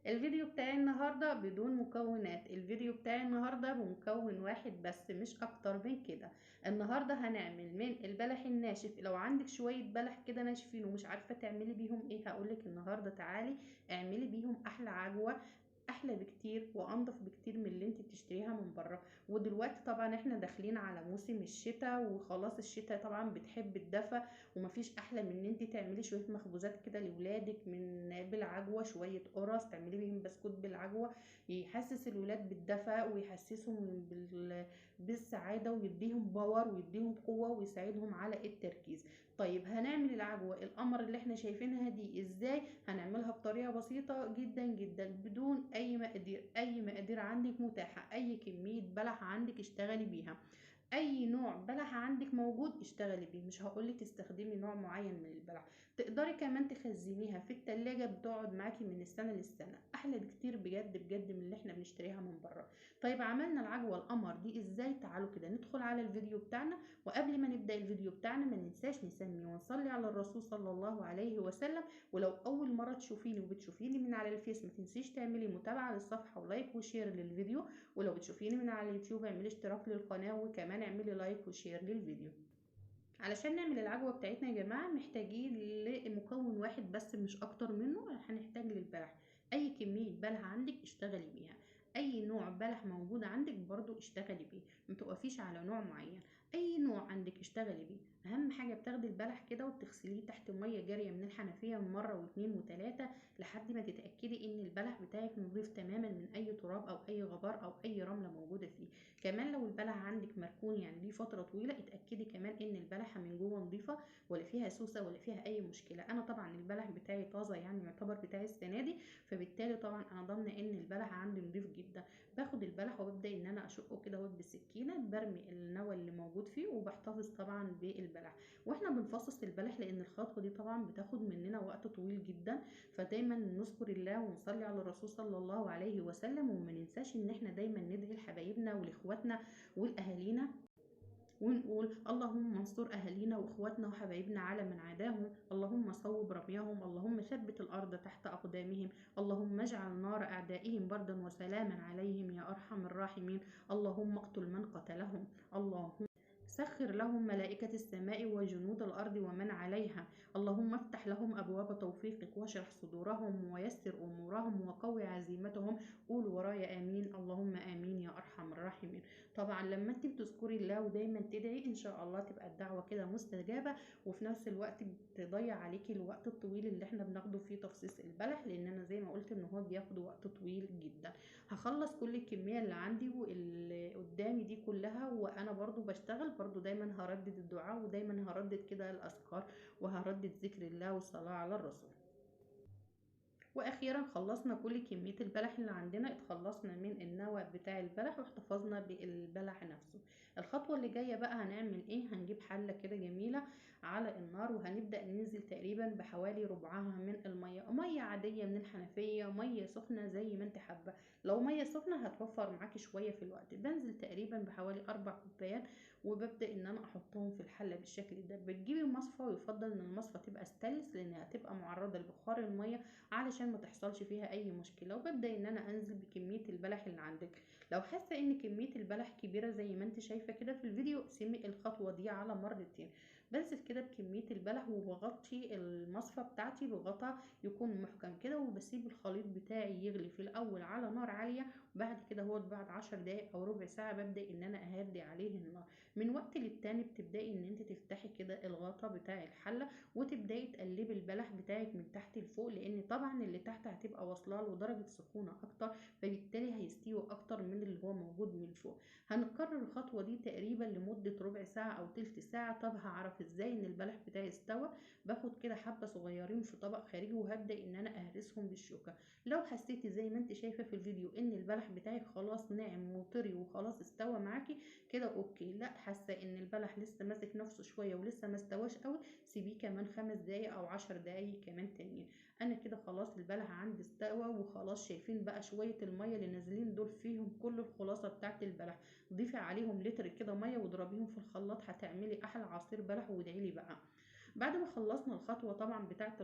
الفيديو بتاعي النهاردة بدون مكونات. الفيديو بتاعي النهاردة بمكون واحد بس مش اكتر من كده. النهاردة هنعمل من البلح الناشف. لو عندك شوية بلح كده ناشفين ومش عارفة تعملي بيهم ايه، هقولك النهاردة تعالي اعملي بيهم احلى عجوة، احلى بكتير وانضف بكتير من اللي انت بتشتريها من بره. ودلوقتي طبعا احنا داخلين على موسم الشتاء، وخلاص الشتاء طبعا بتحب الدفى، ومفيش احلى من ان انت تعملي شويه مخبوزات كده لاولادك من بالعجوه، شويه قرص تعملي بيهم بسكوت بالعجوه، يحسس الولاد بالدفى ويحسسهم بالسعاده ويديهم باور ويديهم قوه ويساعدهم على التركيز. طيب هنعمل العجوه القمر اللي احنا شايفينها دي ازاي؟ هنعملها بطريقه بسيطه جدا جدا بدون اي مقادير. اي مقادير عندك متاحه، اي كميه بلح عندك اشتغلي بيها، اي نوع بلح عندك موجود اشتغلي بيه. مش هقولك تستخدمي نوع معين من البلح. تقدري كمان تخزنيها في التلاجة، بتقعد معاكي من السنة للسنة، احلى بكتير بجد بجد من اللي احنا بنشتريها من بره. طيب عملنا العجوة القمر دي ازاي؟ تعالوا كده ندخل على الفيديو بتاعنا. وقبل ما نبدأ الفيديو بتاعنا ما ننساش نسمي ونصلي على الرسول صلى الله عليه وسلم. ولو اول مرة تشوفيني وبتشوفيني من على الفيس، ما تنسيش تعملي متابعة للصفحة ولايك وشير للفيديو. ولو بتشوفيني من على اليوتيوب اعملي اشتراك للقناة، وكمان اعملي لايك وشير للفيديو. علشان نعمل العجوة بتاعتنا يا جماعة محتاجين لمكون واحد بس مش اكتر منه. هنحتاج للبلح اي كمية بلح عندك اشتغلي بيها، اي نوع بلح موجود عندك برضو اشتغلي بيه، متوقفيش على نوع معين. اي نوع عندك اشتغلي بيه. اهم حاجة بتاخدي البلح كده وبتغسليه تحت مية جارية من الحنفية مرة واتنين وتلاتة، لحد ما تتأكدي ان البلح بتاعك نظيف تماما من اي تراب او اي غبار او اي رملة موجودة فيه. كمان لو البلح عندك مركون يعني ليه فترة طويلة، اتأكدي كمان ان البلحة من جوه نظيفة ولا فيها سوسة ولا فيها اي مشكلة. انا طبعا البلح بتاعي طازة، يعني يعتبر بتاعي السنة دي، فبالتالي طبعا انا ضامنة ان البلح عندي نظيف جدا. باخد البلح وببدأ ان انا اشقه كده بالسكينة، برمي النوى اللي موجود فيه وبحتفظ طبعا بالبلح. واحنا بنفصص البلح لان الخطوة دي طبعا بتاخد مننا وقت طويل جدا، فدايما نذكر الله ونصلي على الرسول صلى الله عليه وسلم. وما ننساش ان احنا دايما ندعي لحبايبنا ولاخواتنا ولاهالينا، ونقول اللهم انصر اهالينا واخواتنا وحبايبنا على من عاداهم، اللهم صوب رميهم، اللهم ثبت الارض تحت اقدامهم، اللهم اجعل نار اعدائهم بردا وسلاما عليهم يا ارحم الراحمين، اللهم اقتل من قتلهم، اللهم سخر لهم ملائكة السماء وجنود الأرض ومن عليها، اللهم افتح لهم أبواب توفيقك واشرح صدورهم ويسر أمورهم وقوي عزيمتهم. قولوا ورايا آمين، اللهم آمين يا أرحم الراحمين. طبعا لما انت بتذكري الله ودايما تدعي ان شاء الله تبقى الدعوة كده مستجابة، وفي نفس الوقت بتضيع عليكي الوقت الطويل اللي احنا بناخده فيه تفصيص البلح، لان انا زي ما قلت ان هو بياخد وقت طويل جدا. هخلص كل الكمية اللي عندي واللي قدامي دي كلها، وانا برضو بشتغل برضو دايما هردد الدعاء ودايما هردد كده الاذكار، وهردد ذكر الله والصلاة على الرسول. واخيرا خلصنا كل كمية البلح اللي عندنا، اتخلصنا من النوى بتاع البلح واحتفظنا بالبلح نفسه. الخطوة اللي جاية بقى هنعمل ايه؟ هنجيب حلة كده جميلة على النار، وهنبدأ ننزل تقريبا بحوالي ربعها من المية، مية عادية من الحنفية، مية سخنة زي ما انت حابة. لو مية سخنة هتوفر معاكي شوية في الوقت. بنزل تقريبا بحوالي 4 كوبايات، وببدأ ان انا احطهم في الحلة بالشكل ده. بتجيبي مصفى، ويفضل ان المصفى تبقى ستانلس لانها هتبقى معرضة لبخار المية علشان ما تحصلش فيها اي مشكله. وببدا ان انا انزل بكميه البلح اللي عندك. لو حاسه ان كميه البلح كبيره زي ما انت شايفه كده في الفيديو، اقسمي الخطوه دي على مرتين. بنزل كده بكميه البلح وبغطي المصفى بتاعتي بغطا يكون محكم كده، وبسيب الخليط بتاعي يغلي في الاول على نار عاليه، وبعد كده هو بعد 10 دقايق او ربع ساعه ببدا ان انا اهدي عليه النار. من وقت للتاني بتبداي ان انت تفتحي كده الغطا بتاع الحله، وتبداي تقلبي البلح بتاعك من تحت لفوق، لان طبعا اللي تحت هتبقى واصله له درجه سخونه اكتر، فبالتالي هيستوي اكتر من اللي هو موجود من فوق. هنكرر الخطوه دي تقريبا لمده ربع ساعه او تلت ساعه. طب هعرف ازاي ان البلح بتاعي استوى؟ باخد كده حبه صغيرين في طبق خارجي، وهبدا ان انا اهرسهم بالشوكه. لو حسيتي زي ما انت شايفه في الفيديو ان البلح بتاعك خلاص ناعم وطري وخلاص استوى معاكي كده اوكي. لا حاسه ان البلح لسه ماسك نفسه شويه ولسه ما استواش قوي، سيبيه كمان 5 دقايق او 10 دقايق كمان تانيين. انا كده خلاص البلح عندي استوى وخلاص. شايفين بقى شويه الميه اللي نازلين دول فيهم كل الخلاصه بتاعت البلح؟ ضيفي عليهم لتر كده ميه واضربيهم في الخلاط، هتعملي احلى عصير بلح وادعيلي بقى. بعد ما خلصنا الخطوة طبعا بتاعة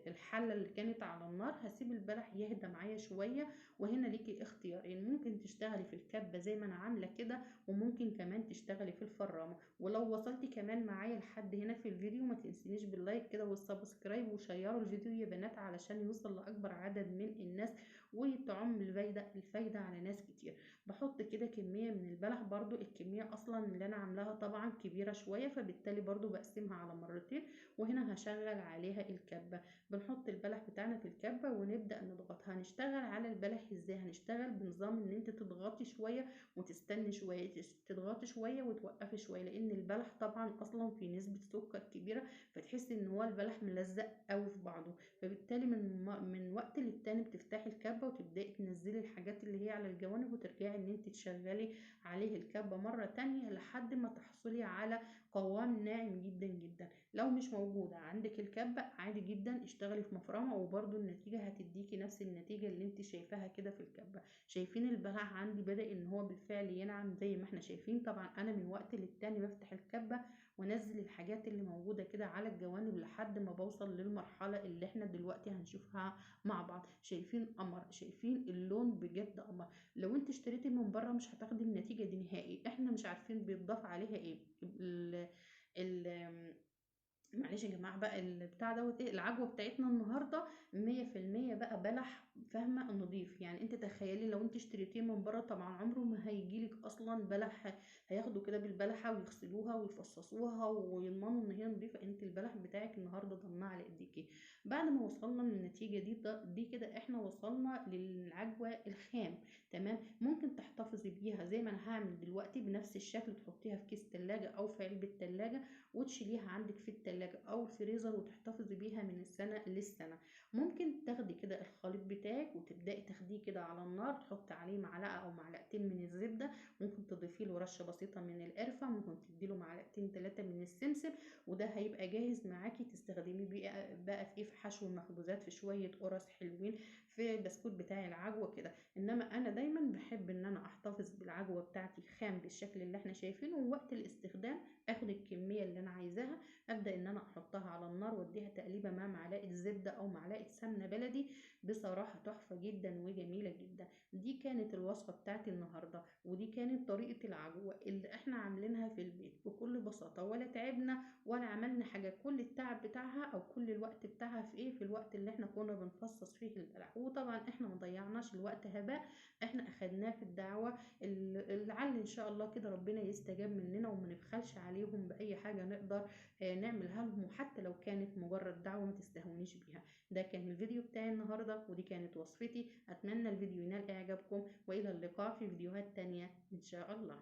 الحلة اللي كانت على النار، هسيب البلح يهدى معايا شوية. وهنا ليكي اختيارين، ممكن تشتغلي في الكبة زي ما انا عاملة كده، وممكن كمان تشتغلي في الفرامة. ولو وصلتي كمان معايا لحد هنا في الفيديو، ما تنسينيش باللايك كده والسبسكرايب، وشيروا الفيديو يا بنات علشان يوصل لأكبر عدد من الناس، وتعم الفايدة على ناس كتير. بحط كده كمية من البلح، برضو الكمية اصلا اللي انا عاملاها طبعا كبيرة شوية، فبالتالي برضو بقسمها على مرتين. وهنا هشغل عليها الكبة. بنحط البلح بتاعنا في الكبة ونبدأ نضغطها. هنشتغل على البلح ازاي؟ هنشتغل بنظام ان انت تضغطي شوية وتستني شوية، تضغطي شوية وتوقفي شوية، لان البلح طبعا اصلا في نسبة سكر كبيرة، فتحسي ان هو البلح ملزق قوي في بعضه. فبالتالي من وقت للتاني بتفتحي الكبة وتبدأي تنزلي الحاجات اللي هي على الجوانب، وترجعي ان انت تشغلي عليه الكبة مرة تانية لحد ما تحصلي على قوام ناعم جدا جدا. لو مش موجودة عندك الكبة، عادي جدا اشتغلي في مفرمة، وبرضو النتيجة هتديكي نفس النتيجة اللي انت شايفاها كده في الكبة. شايفين البلح عندي بدأ ان هو بالفعل ينعم زي ما احنا شايفين. طبعا انا من وقت للتاني بفتح الكبة وانزل الحاجات اللي موجودة كده على الجوانب لحد ما بوصل للمرحلة اللي احنا دلوقتي هنشوفها مع بعض. شايفين قمر؟ شايفين اللون؟ بجد قمر. لو انت اشتريتي من بره مش هتاخدي النتيجة دي نهائي. احنا مش عارفين بيتضاف عليها ايه. ال معلش يا جماعة بقى، البتاع دوت ايه، العجوة بتاعتنا النهاردة 100% بقى بلح، فاهمة؟ نضيف. يعني انت تخيلي لو انت اشتريتيه من بره، طبعا عمره ما هيجيلك اصلا بلح. هياخدوا كده بالبلحة ويغسلوها ويفصصوها ويضمنوا ان هي نضيفة. انت البلح بتاعك النهاردة ضمناه على ايديكي. بعد ما وصلنا للنتيجة دي كده احنا وصلنا للعجوة الخام. تمام. ممكن تحتفظي بيها زي ما انا هعمل دلوقتي بنفس الشكل، تحطيها في كيس تلاجة او في علبة تلاجة، وتشيليها عندك في التلاجة او الفريزر، وتحتفظي بيها من السنة للسنة. ممكن تاخدي كده الخليط بتاعك وتبدأي تاخديه كده على النار، تحطي عليه معلقة او معلقتين من الزبدة، ممكن تضيفي له رشة بسيطة من القرفة، ممكن تديله معلقتين 3 من السمسم. وده هيبقى جاهز معاكي تستخدميه بقى في ايه، في حشو المخبوزات، في شوية قرص حلوين، في البسكوت بتاع العجوة كده. انما انا دايما بحب ان انا احتفظ بالعجوة بتاعتي خام بالشكل اللي احنا شايفينه، ووقت الاستخدام اخد الكميه اللي انا عايزاها، ابدا ان انا احطها على النار واديها تقليبه مع معلقه زبده او معلقه سمنه بلدي. بصراحه تحفه جدا وجميله جدا. دي كانت الوصفه بتاعتي النهارده، ودي كانت طريقه العجوه اللي احنا عاملينها في البيت بكل بساطه، ولا تعبنا ولا عملنا حاجه. كل التعب بتاعها او كل الوقت بتاعها في ايه؟ في الوقت اللي احنا كنا بنفصص فيه البلح. وطبعا احنا ما ضيعناش الوقت هباء، احنا اخدناه في الدعوه. لعل ان شاء الله كده ربنا يستجاب مننا، وما نبخلش عليهم باي حاجه نقدر نعملها لهم، وحتى لو كانت مجرد دعوه ما تستهونيش بيها. ده كان الفيديو بتاعي النهارده، ودي كانت وصفتي. اتمنى الفيديو ينال اعجابكم، والى اللقاء في فيديوهات تانية ان شاء الله.